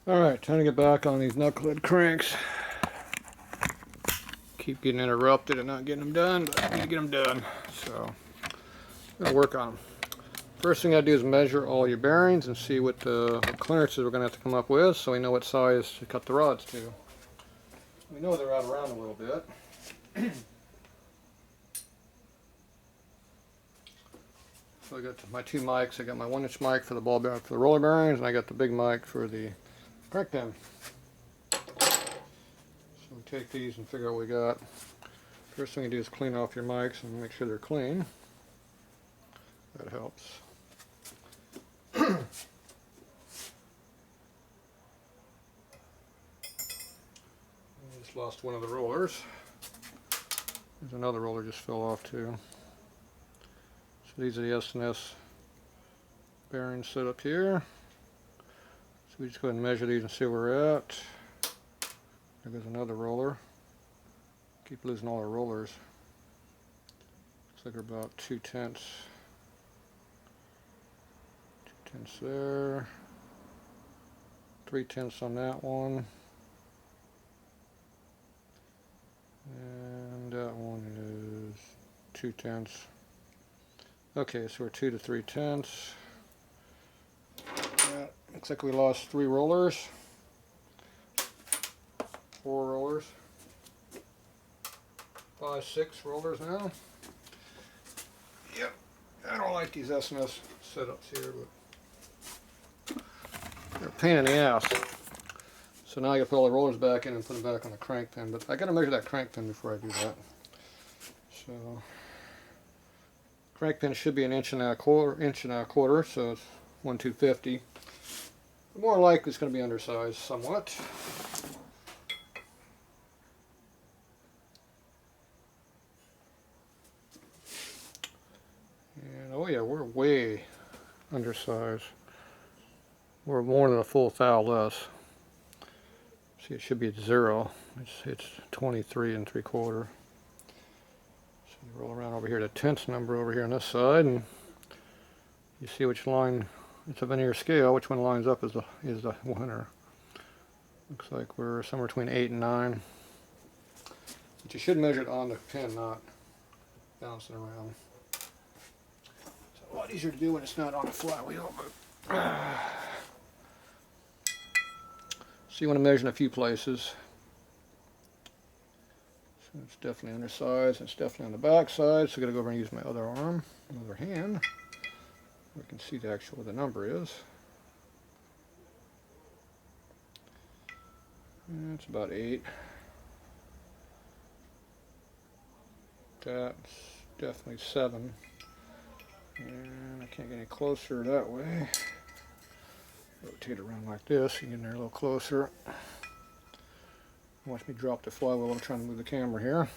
Alright, time to get back on these knucklehead cranks. Keep getting interrupted and not getting them done, but I need to get them done. So, I'm going to work on them. First thing I do is measure all your bearings and see what clearances we're going to have to come up with so we know what size to cut the rods to. We know they're out around a little bit. So I got my two mics. I got my 1-inch mic for the ball bearing for the roller bearings, and I got the big mic for the crank pin. So we take these and figure out what we got. First thing you do is clean off your mics and make sure they're clean. That helps. I just lost one of the rollers. There's another roller just fell off too. So these are the S&S bearings set up here. So we just go ahead and measure these and see where we're at. There goes another roller. Keep losing all our rollers. Looks like we're about 2/10. 2/10 there. 3/10 on that one. And that one is 2/10. Okay, so we're 2 to 3/10. Looks like we lost 3 rollers. 4 rollers. 5, 6 rollers now. Yep. I don't like these S&S setups here, but they're a pain in the ass. So now I gotta put all the rollers back in and put them back on the crank pin, but I gotta measure that crank pin before I do that. So crank pin should be 1.25 inches, so it's 1/250. More likely it's going to be undersized somewhat. And oh yeah, we're way undersized. We're more than a full thou less. See, it should be at 0. It's 23 3/4. So you roll around over here to 10th number over here on this side, and you see which line. It's a linear scale. Which one lines up is the winner. Looks like we're somewhere between 8 and 9. But you should measure it on the pin, not bouncing around. It's a lot easier to do when it's not on the flywheel. But so you want to measure in a few places. So it's definitely undersized. It's definitely on the back side. So I got to go over and use my other arm, other hand. We can see what the number is. And it's about 8. That's definitely 7. And I can't get any closer that way. Rotate around like this, you get in there a little closer. Watch me drop the flywheel while I'm trying to move the camera here.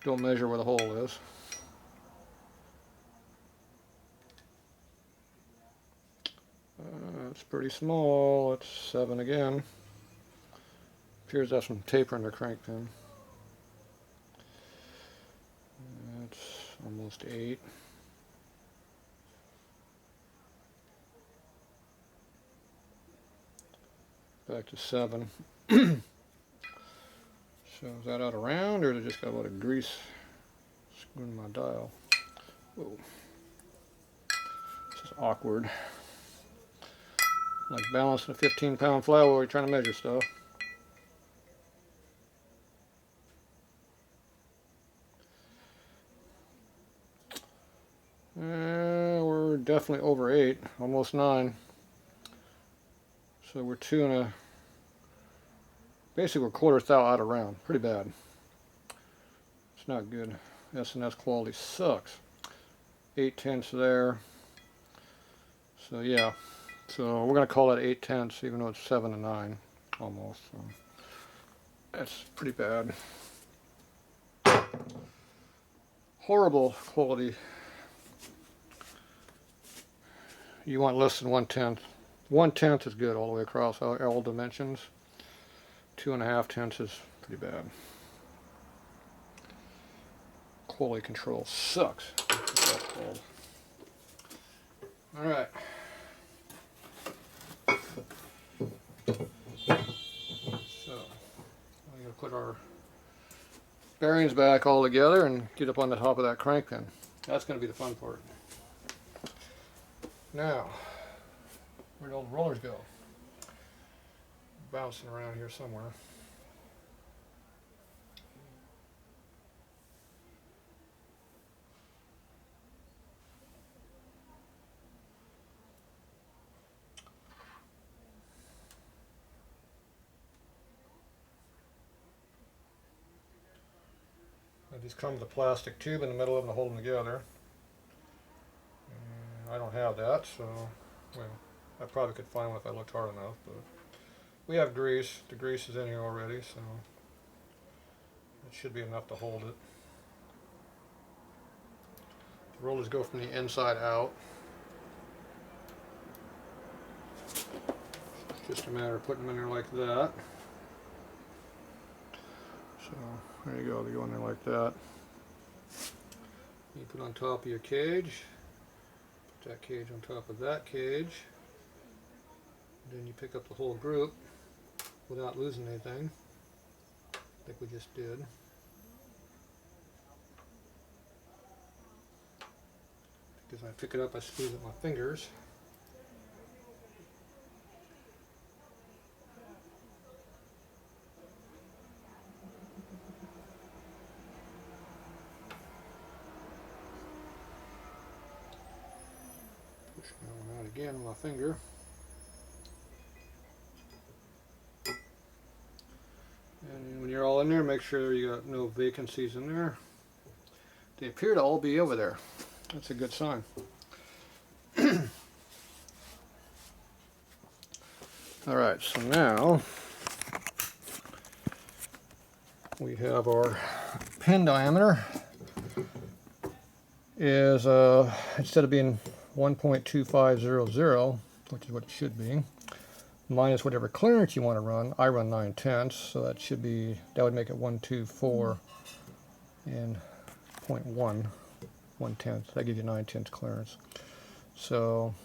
Don't measure where the hole is. It's pretty small. It's 7 again. Appears to have some taper in the crank pin. That's almost 8. Back to 7. So is that out of round, or is it just got a lot of grease screwing my dial? Whoa. This is awkward. Like balancing a 15-pound flywheel while you're trying to measure stuff. We're definitely over 8, almost 9. So we're basically we're 1/4 thou out of round. Pretty bad. It's not good. S&S quality sucks. 8/10 there. So yeah. So we're going to call that 8/10, even though it's 7 and 9 almost. So that's pretty bad. Horrible quality. You want less than 1/10. 1/10 is good all the way across all dimensions. 2.5 is pretty bad. Quality control sucks. That's what that's called. All right. put our bearings back all together and get up on the top of that crank pin. That's going to be the fun part. Now, where'd all the rollers go? Bouncing around here somewhere. I just come with a plastic tube in the middle of them to hold them together. And I don't have that, so, well, I probably could find one if I looked hard enough, but we have grease. The grease is in here already, so it should be enough to hold it. The rollers go from the inside out. It's just a matter of putting them in there like that. So there you go, they go in there like that. You put on top of your cage, put that cage on top of that cage, then you pick up the whole group without losing anything, like we just did. Because I pick it up, I squeeze it with my fingers. Push that one out again with my finger. And when you're all in there, make sure you got no vacancies in there. They appear to all be over there. That's a good sign. Alright, so now we have our pin diameter is instead of being 1.2500, which is what it should be, minus whatever clearance you want to run. I run 9/10, so that should be, that would make it 124 and 0.1, 1/10. That gives you 9/10 clearance. So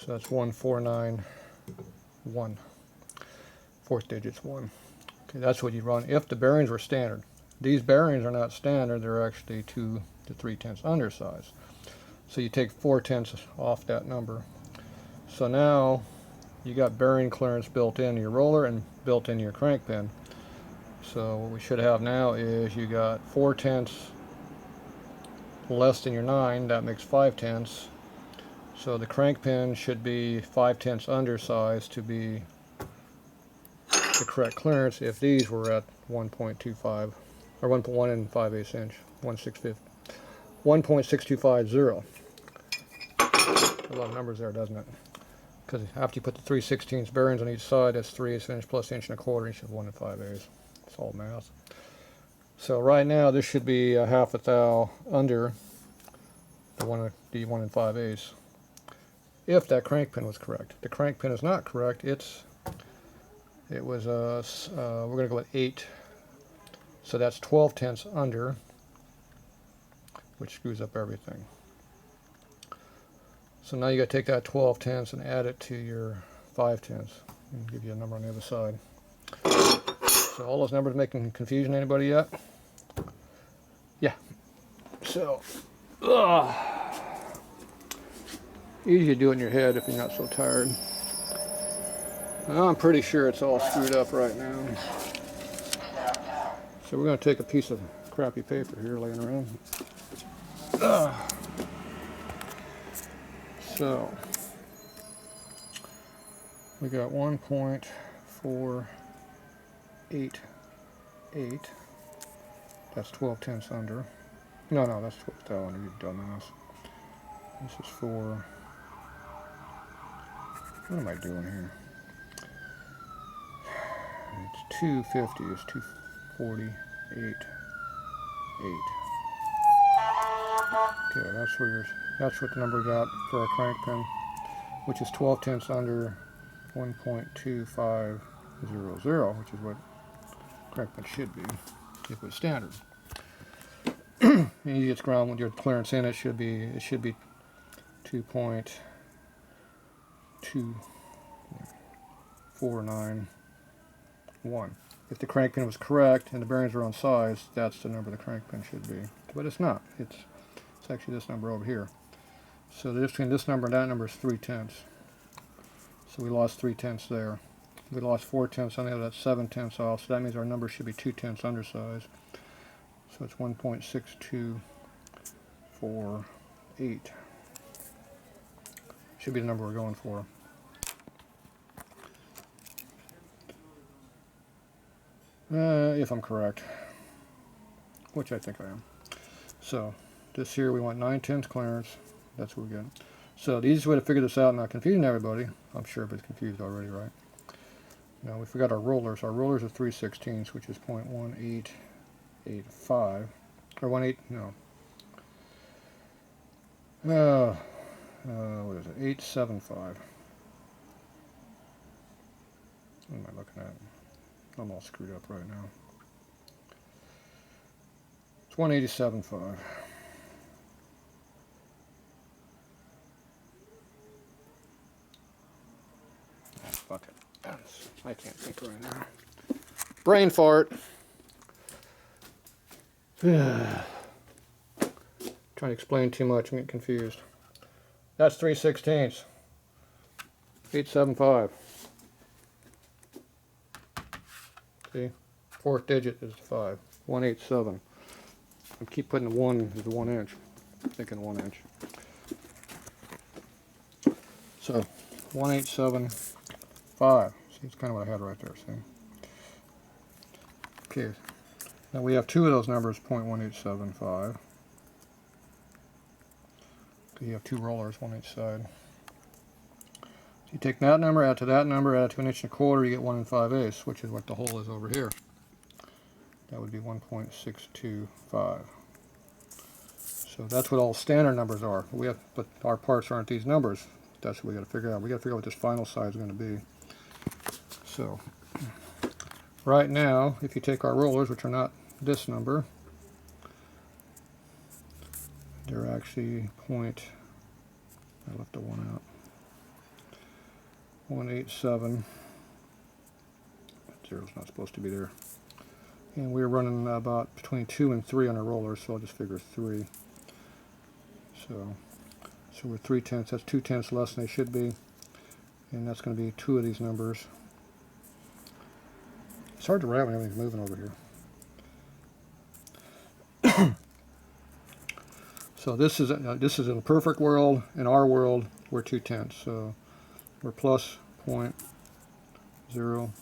that's 1491. Fourth digit's 1. Okay, that's what you run if the bearings were standard. These bearings are not standard, they're actually 2 to 3/10 undersized. So you take 4/10 off that number. So now you got bearing clearance built into your roller and built into your crank pin. So what we should have now is you got 4/10 less than your 9, that makes 5/10. So the crank pin should be 5/10 undersized to be the correct clearance if these were at 1.25 or 1 5/8 inch, 1.6250. A lot of numbers there, doesn't it? Because after you put the 3/16 bearings on each side, that's 3/8 inch plus 1.25 inch of 1 5/8. It's all math. So right now this should be a half a thou under the 1 5/8. If that crank pin was correct. The crank pin is not correct. It was we're going to go with 8. So that's 12/10 under, which screws up everything. So now you got to take that 12/10 and add it to your 5/10 and give you a number on the other side. So all those numbers making confusion to anybody yet? Yeah. So, easy to do it in your head if you're not so tired. I'm pretty sure it's all screwed up right now. So we're going to take a piece of crappy paper here laying around. So we got 1.488. That's 12/10 under. No, that's 12 thou under, you dumbass. This is for, what am I doing here? It's 250, it's 248.8. Okay, that's what the number we got for our crank pin, which is 12/10 under 1.2500, which is what crank pin should be if it was standard. And you get ground with your clearance in, it should be 2.2491. if the crank pin was correct and the bearings are on size, that's the number the crank pin should be. But it's not. It's actually this number over here. So the difference between this number and that number is 3/10. So we lost 3/10 there. We lost 4/10 on the other, that's 7/10 off. So that means our number should be 2/10 undersize. So it's 1.6248. Should be the number we're going for. If I'm correct, which I think I am. So this here we want 9/10 clearance. That's what we get. So the easiest way to figure this out, not confusing everybody, I'm sure everybody's confused already, right? Now we forgot our rollers. Our rollers are 3/16, which is 0.1885, or 18, no. What is it? 875. What am I looking at? I'm all screwed up right now. It's 187.5. Fuck it. I can't think right now. Brain fart. Trying to explain too much, I'm getting confused. That's 3/16. 875. See? Fourth digit is 5. 187. I keep putting the 1 as the 1 inch. I'm thinking 1 inch. So 187.5. See, it's kind of what I had right there, see? Okay. Now we have two of those numbers, 0.1875. Okay, you have two rollers, one each side. So you take that number, add to that number, add to 1 1/4, you get 1 5/8, which is what the hole is over here. That would be 1.625. So that's what all standard numbers are. But our parts aren't these numbers. That's what we got to figure out. We got to figure out what this final size is going to be. So right now, if you take our rollers, which are not this number, they're actually I left the 1 out. 187. Zero's not supposed to be there. And we're running about between 2 and 3 on our rollers, so I'll just figure 3. So we're 3/10. That's 2/10 less than they should be, and that's going to be 2 of these numbers. It's hard to write when everything's moving over here. So this is in a perfect world. In our world, we're 2/10. So we're plus 0.000.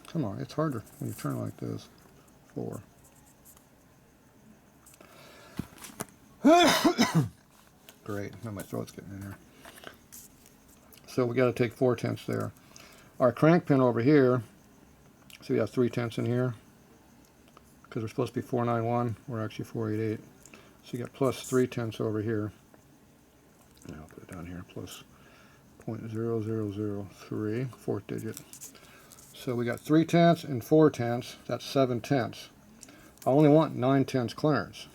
Come on, it's harder when you turn like this. 4. Great, now my throat's getting in there. So we got to take 4/10 there. Our crank pin over here, so we have 3/10 in here, because we're supposed to be 491, we're actually 488. So you got plus 3/10 over here. Now I'll put it down here, plus 0.0003, fourth digit. So we got 3/10 and 4/10, that's 7/10. I only want 9/10 clearance.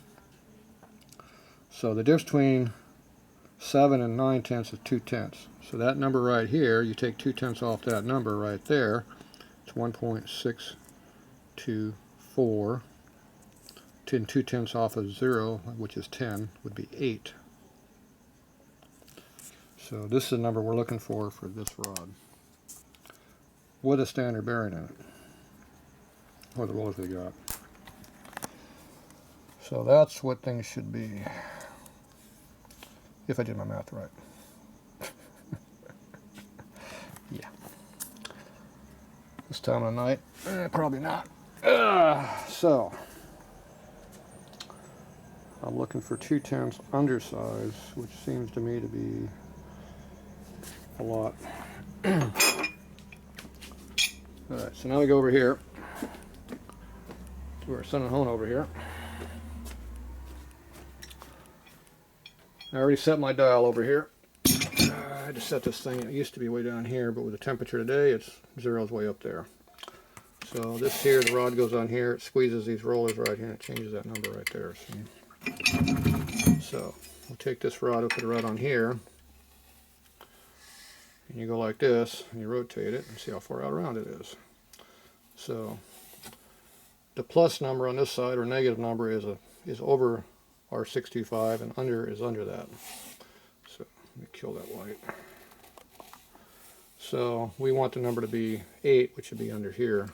So the difference between 7 and 9/10 is 2/10. So that number right here, you take 2/10 off that number right there, it's 1.624. 2/10 off of 0, which is 10, would be 8. So this is the number we're looking for this rod, with a standard bearing in it, or the rollers we got. So that's what things should be, if I did my math right. Yeah. This time of night, probably not. So I'm looking for 2/10 undersize, which seems to me to be a lot. Alright, so now we go over here to our Sun and Hone over here. I already set my dial over here. I had to set this thing, it used to be way down here, but with the temperature today, it's 0's way up there. So this here, the rod goes on here, it squeezes these rollers right here, and it changes that number right there. See? So we'll take this rod, we'll put a rod on here, and you go like this, and you rotate it, and see how far out around it is. So the plus number on this side, or negative number, is over our 625, and under is under that. So let me kill that light. So we want the number to be 8, which would be under here.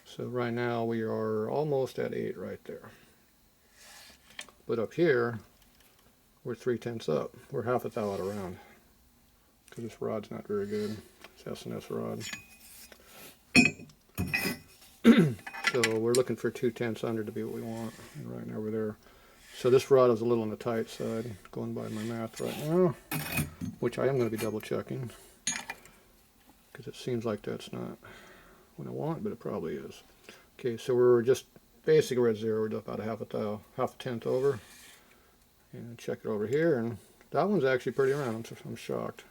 So right now we are almost at 8 right there. But up here, we're 3/10 up. We're half a thou out around. Because this rod's not very good. It's S&S rod. So we're looking for 2/10 under to be what we want. And right now we're there. So this rod is a little on the tight side, going by my math right now, which I am going to be double checking, because it seems like that's not what I want, but it probably is. Okay, so we're just basically we're at 0. We're about a half a tenth over, and check it over here, and that one's actually pretty round. I'm shocked.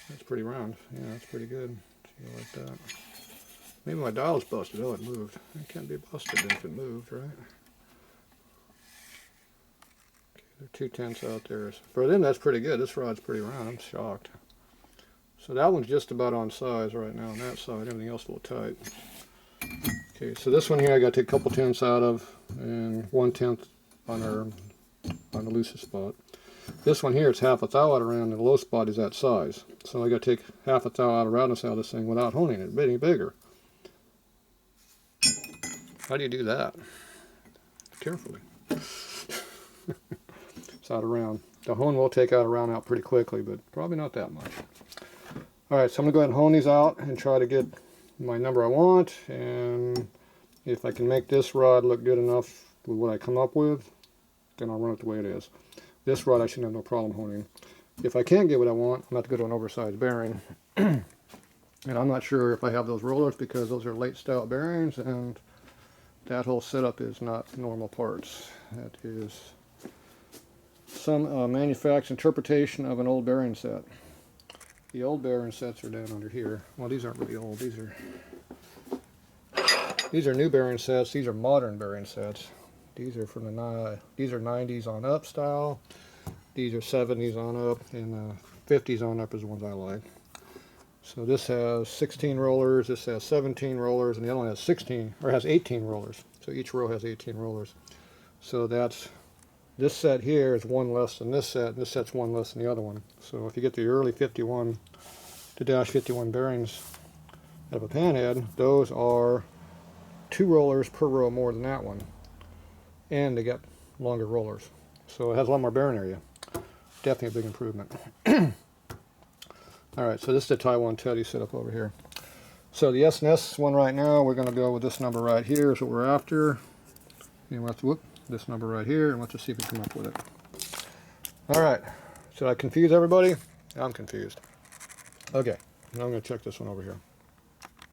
That's pretty round. Yeah, that's pretty good. See, like that. Maybe my dial's busted. Oh, it moved. It can't be busted if it moved, right? Okay, there are 2/10 out there. For them, that's pretty good. This rod's pretty round. I'm shocked. So that one's just about on size right now on that side. Everything else a little tight. Okay, so this one here I got to take a couple tenths out of, and 1/10 on the loosest spot. This one here, it's half a thou out around, and the low spot is that size. So I got to take half a thou out of roundness out of this thing without honing it any bigger. How do you do that? Carefully. It's out of round. The hone will take out a round out pretty quickly, but probably not that much. Alright, so I'm going to go ahead and hone these out and try to get my number I want, and if I can make this rod look good enough with what I come up with, then I'll run it the way it is. This rod I shouldn't have no problem honing. If I can't get what I want, I'm going to have to go to an oversized bearing. And I'm not sure if I have those rollers, because those are late style bearings, and that whole setup is not normal parts. That is some manufacturer's interpretation of an old bearing set. The old bearing sets are down under here. Well, these aren't really old. These are new bearing sets. These are modern bearing sets. These are from these are 90s on up style. These are 70s on up, and 50s on up is the ones I like. So this has 16 rollers, this has 17 rollers, and the other one has 16, or has 18 rollers. So each row has 18 rollers. So that's, this set here is one less than this set, and this set's one less than the other one. So if you get the early 51 to dash 51 bearings out of a panhead, those are 2 rollers per row more than that one. And they get longer rollers. So it has a lot more bearing area. Definitely a big improvement. Alright, so this is the Taiwan Teddy setup over here. So the S&S one right now, we're going to go with this number right here is what we're after. And we'll have to, this number right here, and let's just see if we can come up with it. Alright, should I confuse everybody? I'm confused. Okay, now I'm going to check this one over here.